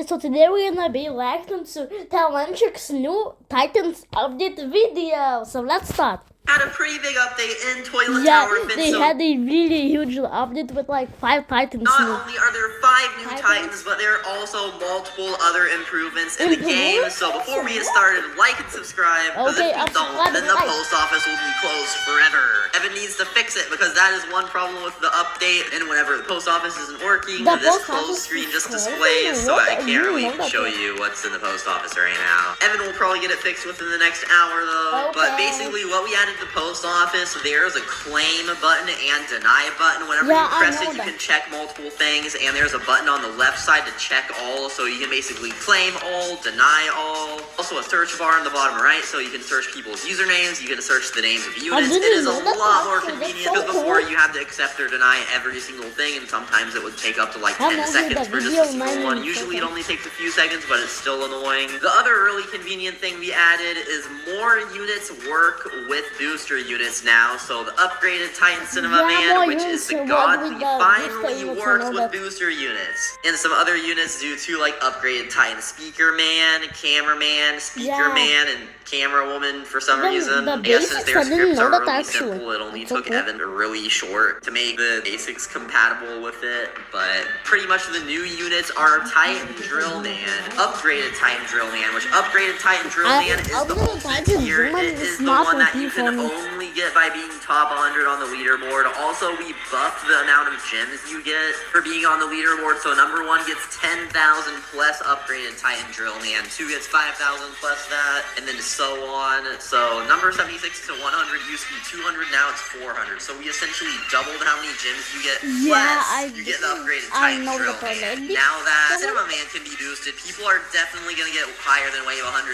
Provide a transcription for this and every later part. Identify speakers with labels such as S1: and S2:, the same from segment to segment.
S1: so today we're gonna be reacting to Telanthic's new Titans update video. So let's start.
S2: Had a pretty big update in Toilet
S1: Yeah,
S2: Tower.
S1: they had a really huge update with like 5 Titans.
S2: Not only are there 5 new Titans, but there are also multiple other improvements in the game. So before we get started, like and subscribe. Because if you don't, then the post office will be closed forever. Evan needs to fix it because that is one problem with the update. And whenever the post office isn't working, this closed screen just displays. So I can't really show you what's in the post office right now. Evan will probably get it fixed within the next hour though. But basically what we added the post office, there's a claim button and deny button. Whenever you press it, you can check multiple things, and there's a button on the left side to check all, so you can basically claim all, deny all. Also a search bar on the bottom right, so you can search people's usernames, you can search the names of units. It is a lot more convenient, because before you had to accept or deny every single thing, and sometimes it would take up to like 10 seconds for just a single one. Usually it only takes a few seconds, but it's still annoying. The other really convenient thing we added is more units work with booster units now. So the upgraded Titan Cinema Man, which is the god, finally works with booster units. And some other units do too, like upgraded Titan Speaker Man, Cameraman, Speaker Man, and Camera Woman for some reason. I guess since their scripts are really simple, it only took Evan really short to make the basics compatible with it. But pretty much the new units are Titan Drill Man, upgraded Titan Drill Man, which upgraded Titan Drill Man is the ultimate tier. It is the one that you can only get by being top 100 on the leaderboard. Also, we buffed the amount of gems you get for being on the leaderboard. So number 1 gets 10,000 plus upgraded Titan Drill Man, 2 gets 5,000 plus that, and then so on. So number 76 to 100 used to be 200, now it's 400. So we essentially doubled how many gems you get. Plus, you get the upgraded Titan Drill Man. Now that Cinema Man can be boosted, people are definitely going to get higher than wave 105,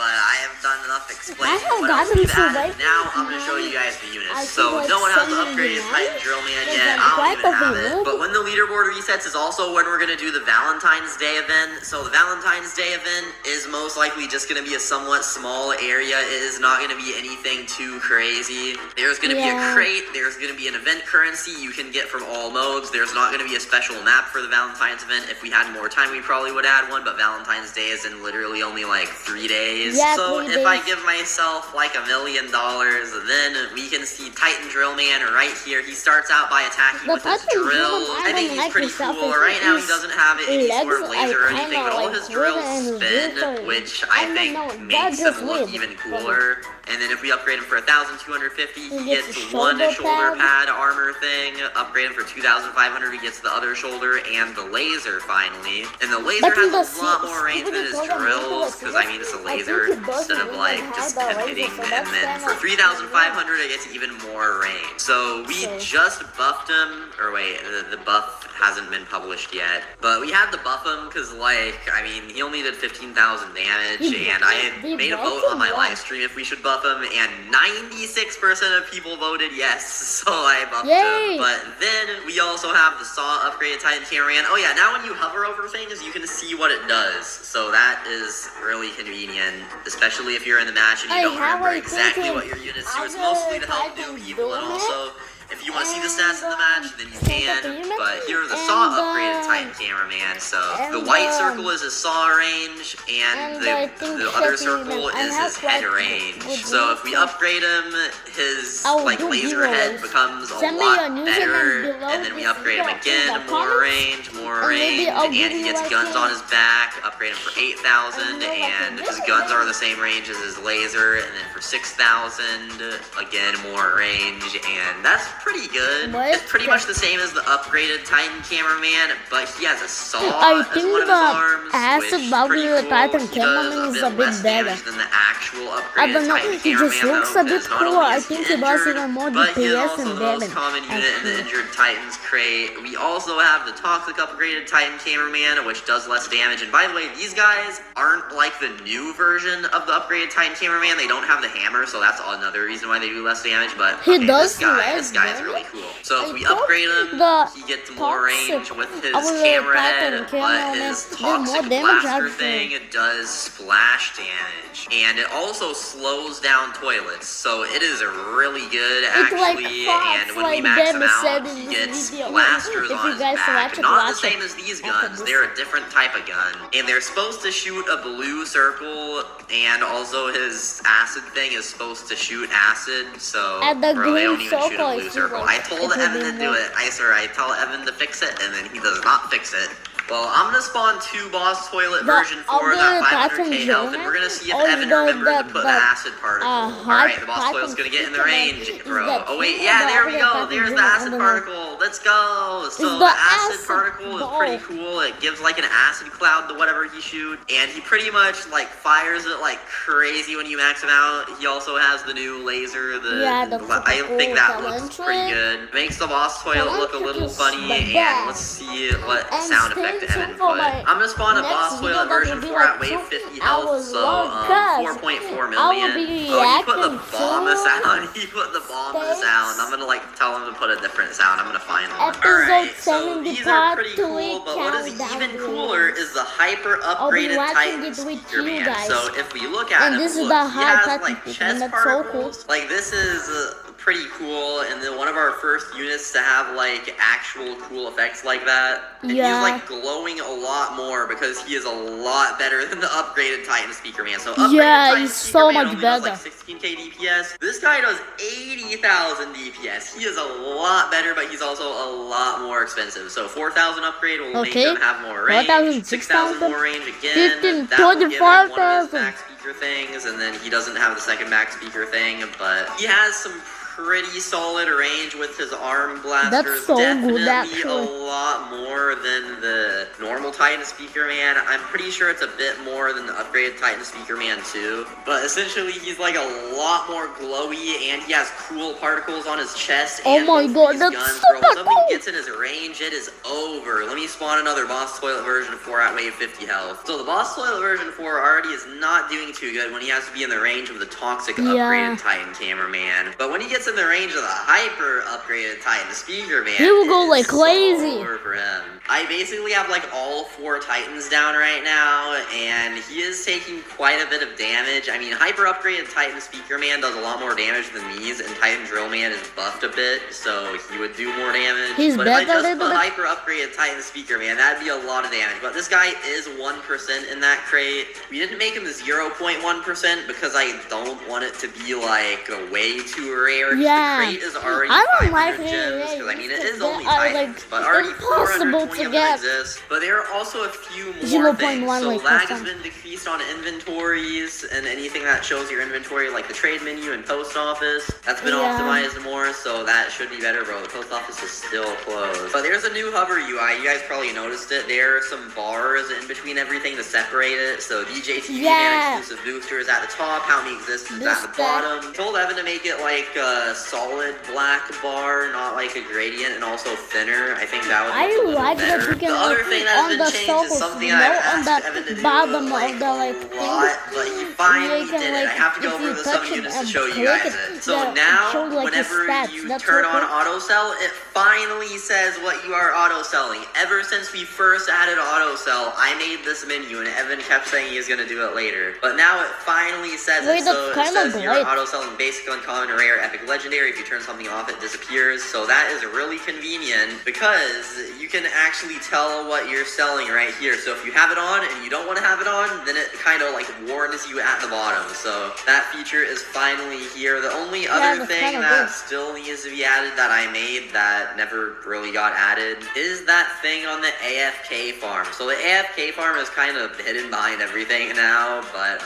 S2: but I have done enough explaining what else we've added. Now I'm going to show you guys the units. So no one has the upgraded Titan Drill Man yet. I don't even have it. But when the leaderboard resets is also when we're going to do the Valentine's Day event. So the Valentine's Day event is most likely just going to be a somewhat small area. It is not going to be anything too crazy. There's going to be a crate. There's going to be an event currency you can get from all modes. There's not going to be a special map for the Valentine's event. If we had more time, we probably would add one, but Valentine's Day is in literally only like 3 days. So if I give myself like $1 million, then we can see Titan Drill Man right here. He starts out by attacking with his drill. I think he's pretty cool. Right now he doesn't have any sort of laser or anything, but all his drills spin, which I think makes him look even cooler. And then if we upgrade him for 1,250, he gets one shoulder pad armor thing. Upgrade him for 2,500, he gets the other shoulder and the laser finally. And the laser has a lot more range than his drills, because I mean it's a laser instead of like just hitting. And then for 3,500, it gets even more range. So we just buffed him, or wait, the buff hasn't been published yet. But we had to buff him because, like, I mean, he only did 15,000 damage, and I had made a vote on my live stream if we should buff him, and 96% of people voted yes, so I buffed him. But then we also have the Saw upgraded Titan Cameraman. Oh yeah, now when you hover over things, you can see what it does. So that is really convenient, especially if you're in the match and you don't remember exactly what your units do. It's mostly to help new people, and also if you want to see the stats in the match, then you can. But here are the Saw upgraded Titan Cameraman. So the white circle is his Saw range, and the other circle is his head range. So if we upgrade him, his like laser head becomes a lot better. And then we upgrade him again, more range, and he gets guns on his back. Upgrade him for 8,000, and his guns are the same range as his laser. And then for 6,000, again more range, and that's pretty good. It's pretty much the same as the upgraded Titan Cameraman, but he has a saw as one of his arms, which is pretty cool. He does a bit less damage than the actual upgraded Titan Cameraman, though, because not only is he injured, but he is also the most common unit in the injured Titans crate. We also have the Toxic upgraded Titan Cameraman, which does less damage. And by the way, these guys aren't like the new version of the upgraded Titan Cameraman. They don't have the hammer, so that's another reason why they do less damage. But this guy guy is really cool. So if we upgrade him, he gets more range with his camera head, but his toxic blaster thing does splash damage. And it also slows down toilets, so it is really good actually. And when we max him out, he gets blasters on his back. Not the same as these guns, they're a different type of gun. And they're supposed to shoot a blue circle, and also his acid thing is supposed to shoot acid, so bro, they don't even shoot a blue circle. I told Evan to do it. I tell Evan to fix it, and then he does not fix it. Well, I'm gonna spawn 2 boss toilet version 4, that 500k health, and we're gonna see if Evan remembers to put the acid particle. Alright, the boss toilet's gonna get in the range, bro. Oh wait, yeah, there we go. There's the acid particle. Let's go. So the acid particle is pretty cool. It gives like an acid cloud to whatever he shoots, and he pretty much like fires it like crazy when you max him out. He also has the new laser. I think that looks pretty good. Makes the boss toilet look a little funny, and let's see what sound effect Evan put. I'm gonna spawn a boss toilet version 4 at wave 50 health, so 4.4 million. Oh, he put the bomb sound. He put the bomb sound. I'm gonna like tell him to put a different sound. I'm gonna find one. Alright, so these are pretty cool, but what is even cooler is the hyper upgraded Titan speaker man. So if we look at him, look, he has like chest particles. Like this is pretty cool, and then one of our first units to have like actual cool effects like that. And he's like glowing a lot more because he is a lot better than the upgraded Titan speaker man. So upgraded Titan
S1: he's
S2: speaker
S1: so
S2: man
S1: much
S2: only
S1: better.
S2: does like 16k DPS. This guy does 80,000 DPS. He is a lot better, but he's also a lot more expensive. So 4,000 upgrade will make him have more range. 6,000 more range again. That will give him one of his max speaker things, and then he doesn't have the second max speaker thing, but he has some pretty solid range with his arm blasters.
S1: That's so
S2: definitely
S1: good, actually.
S2: a lot more than the normal Titan speaker man. I'm pretty sure it's a bit more than the upgraded Titan speaker man too, but essentially he's like a lot more glowy, and he has cool particles on his chest.
S1: Oh
S2: and
S1: my god, that's
S2: guns,
S1: super
S2: bro. When something
S1: cool.
S2: gets in his range, it is over. Let me spawn another boss toilet version 4 at wave 50 health. So the boss toilet version 4 already is not doing too good when he has to be in the range of the toxic upgraded Titan cameraman, but when he gets in the range of the hyper upgraded Titan speaker man,
S1: he will go like crazy.
S2: Over for him. I basically have like all 4 Titans down right now, and he is taking quite a bit of damage. I mean, hyper upgraded Titan speaker man does a lot more damage than these, and Titan drill man is buffed a bit, so he would do more damage. But if I just put hyper upgraded Titan speaker man, that'd be a lot of damage. But this guy is 1% in that crate. We didn't make him 0.1% because I don't want it to be like way too rare. The crate is already 500 gems, because I mean it is only Titans, but already 420 of them exist. But there are also a few more things. So lag has been decreased on inventories and anything that shows your inventory, like the trade menu and post office. That's been optimized more, so that should be better, bro. The post office is still closed. But there's a new hover UI. You guys probably noticed it. There are some bars in between everything to separate it. So DJ TV and exclusive booster is at the top. How many exist is at the bottom. Told Evan to make it like a solid black bar, not like a gradient, and also thinner. I think that would look a little better. The other thing that has been changed is something I've asked Evan to do like a lot, but he finally did it. I have to go over the some units to show you guys it. So now, whenever you turn on auto sell, it finally says what you are auto selling. Ever since we first added auto sell, I made this menu, and Evan kept saying he was going to do it later. But now it finally says it. So it says you're auto selling basic, uncommon, rare, epic, legendary. If you turn something off, it disappears. So that is really convenient because you can actually tell what you're selling right here. So if you have it on and you don't want to have it on, then it kind of like warns you at the bottom. So that feature is finally here. The only other thing that still needs to be added that I made that never really got added is that thing on the AFK farm. So the AFK farm is kind of hidden behind everything now, but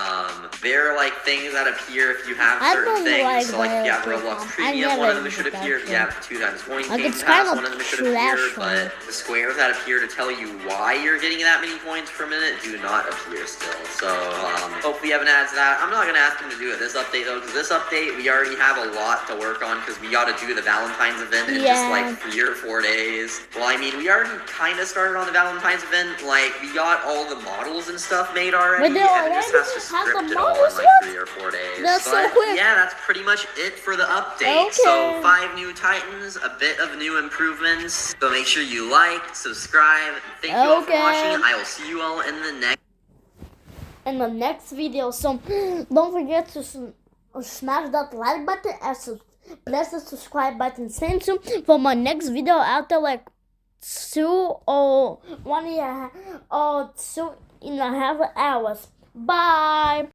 S2: there are like things that appear if you have certain things. So like if you have Roblox Premium, one of them should appear. If you have 2x points game pass, one of them should appear. But the squares that appear to tell you why you're getting that many points per minute do not appear still. So hopefully Evan adds that. I'm not gonna ask him to do it this update though, because this update we already have a lot to work on because we got to do the Valentine's event in just like 3 or 4 days. Well, I mean, we already kind of started on the Valentine's event. Like we got all the models and stuff made already. Evan just has to script it all in like 3 or 4 days.
S1: That's so quick.
S2: Yeah, that's pretty much it for the update. update. So 5 new Titans, a bit of new improvements. So make sure you like, subscribe. Thank you all for watching. I will see you all in the
S1: next video. So don't forget to smash that like button and press the subscribe button. Same soon for my next video after like 2 or 1 year or 2.5 hours. Bye.